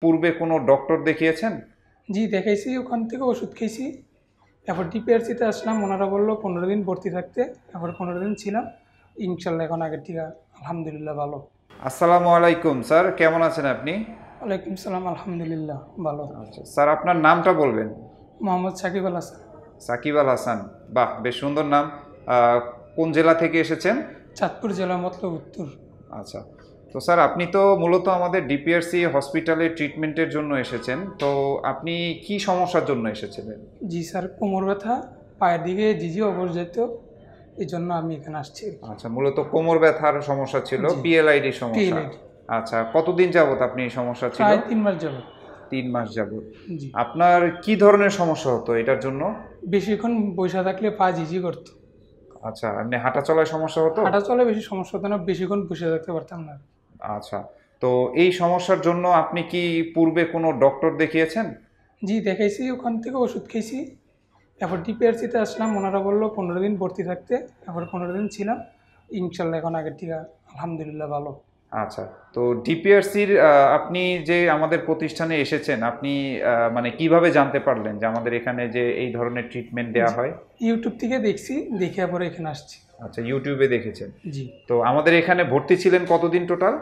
পূর্বে কোনো ডক্টর দেখিয়েছেন? জি দেখাইছি, ওখান থেকে ওষুধ খেয়েছি। তারপর ডিপিআরসিতে আসলাম, ওনারা বললো 15 দিন ভর্তি থাকতে। তারপর 15 দিন ছিলাম, ইনশাল্লাহ এখন আগের থেকে আলহামদুলিল্লাহ ভালো। আসসালামু আলাইকুম স্যার, কেমন আছেন আপনি? ওয়ালাইকুম সালাম, আলহামদুলিল্লাহ ভালো। আচ্ছা স্যার, আপনার নামটা বলবেন? মোহাম্মদ সাকিব আল হাসান। সাকিব আল হাসান, বাহ বেশ সুন্দর নাম। কোন জেলা থেকে এসেছেন? চাঁদপুর জেলা, মতলব উত্তর। আচ্ছা, তো স্যার আপনি তো মূলত আমাদের ডিপিআরসি হসপিটালে ট্রিটমেন্টের জন্য এসেছেন, তো আপনি কি সমস্যার জন্য এসেছিলেন? জি স্যার, কোমর ব্যথা, পায়ের দিকে জিজি অবশ যেত, এই জন্য আমি এখানে আসছি। আচ্ছা, মূলত কোমর ব্যথার সমস্যা ছিল, জি। পিএলআইডি সমস্যা। PLID। আচ্ছা, কতদিন যাবত আপনি এই সমস্যা ছিল? প্রায় 3 মাস যাবে। 3 মাস যাবত। জি। আপনার কি ধরনের সমস্যা হতো এটার জন্য? বেশিক্ষণ বসে থাকলে পা জিজি করতো। আচ্ছা, এমনি হাঁটা চলায় সমস্যা হতো? হাঁটা চলে বেশি সমস্যা হতো না, বেশিক্ষণ বসে থাকতে পারতাম না। আচ্ছা, তো এই সমস্যার জন্য আপনি কি পূর্বে কোনো ডক্টর দেখিয়েছেন? জি দেখাইছি, ওখান থেকে ওষুধ খেয়েছি। তারপর ডিপিআরসিতে আসলাম, ওনারা বললো 15 দিন ভর্তি থাকতে। তারপর 15 দিন ছিলাম, ইনশাল্লাহ এখন আগের থেকে আলহামদুলিল্লাহ ভালো। আচ্ছা, তো ডিপিআরসির আপনি যে আমাদের প্রতিষ্ঠানে এসেছেন, আপনি মানে কিভাবে জানতে পারলেন যে আমাদের এখানে যে এই ধরনের ট্রিটমেন্ট দেওয়া হয়? ইউটিউব থেকে দেখছি, দেখে পরে এখানে আসছি। আচ্ছা, ইউটিউবে দেখেছেন। জি। তো আমাদের এখানে ভর্তি ছিলেন কতদিন টোটাল?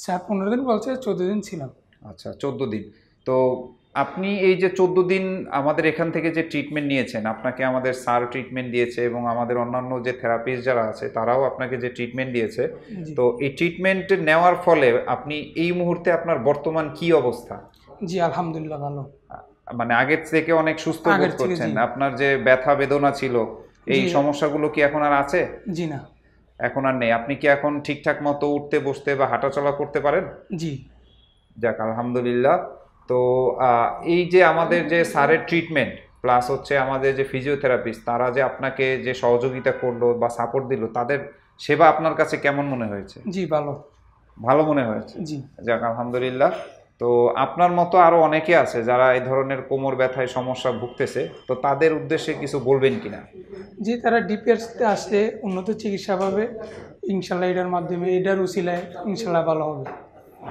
স্যার 15 দিন বলছে, 14 দিন ছিলাম। আচ্ছা, 14 দিন। তো আপনি এই যে 14 দিন আমাদের এখান থেকে যে ট্রিটমেন্ট নিয়েছেন, আপনাকে আমাদের স্যার ট্রিটমেন্ট দিয়েছে এবং আমাদের অন্যান্য যে থেরাপিস্ট যারা আছে তারাও আপনাকে যে ট্রিটমেন্ট দিয়েছে, জি। তো এই ট্রিটমেন্ট নেওয়ার ফলে আপনি এই মুহূর্তে আপনার বর্তমান কি অবস্থা? জি আলহামদুলিল্লাহ ভালো। মানে আগের থেকে অনেক সুস্থ বোধ আগের থেকে করছেন? জি। আপনার যে ব্যথা বেদনা ছিল, এই জি। সমস্যাগুলো কি এখন আর আছে? জি না। এখন আর নেই। আপনি কি এখন ঠিকঠাক মতো উঠতে বসতে বা হাঁটাচলা করতে পারেন? জি। যাক আলহামদুলিল্লাহ। তো এই যে আমাদের যে স্যারের ট্রিটমেন্ট প্লাস হচ্ছে আমাদের যে ফিজিওথেরাপিস্ট, তারা যে আপনাকে যে সহযোগিতা করলো বা সাপোর্ট দিল, তাদের সেবা আপনার কাছে কেমন মনে হয়েছে? জি ভালো। ভালো মনে হয়েছে। জি। যাক আলহামদুলিল্লাহ। তো আপনার মতো আরো অনেকে আছে যারা এই ধরনের কোমর ব্যথায় সমস্যা ভুগতেছে, তো তাদের উদ্দেশ্যে কিছু বলবেন কিনা? জি, তারা ডিপিআরসিতে আসলে উন্নত চিকিৎসা পাবে ইনশাল্লাহ, এটার মাধ্যমে, এটার উসিলায় ইনশাল্লাহ ভালো হবে।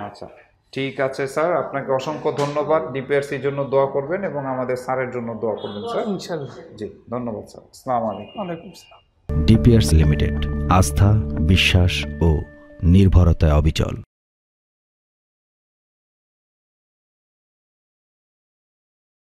আচ্ছা, ঠিক আছে স্যার, আপনাকে অসংখ্য ধন্যবাদ। ডিপিআরসির জন্য দোয়া করবেন এবং আমাদের স্যারের জন্য দোয়া করবেন স্যার। ইনশাল্লাহ। জি, ধন্যবাদ স্যার। আসসালামু আলাইকুম। ওয়ালাইকুম সালাম। ডিপিআরস লিমিটেড, আস্থা, বিশ্বাস ও নির্ভরতায় অবিচল।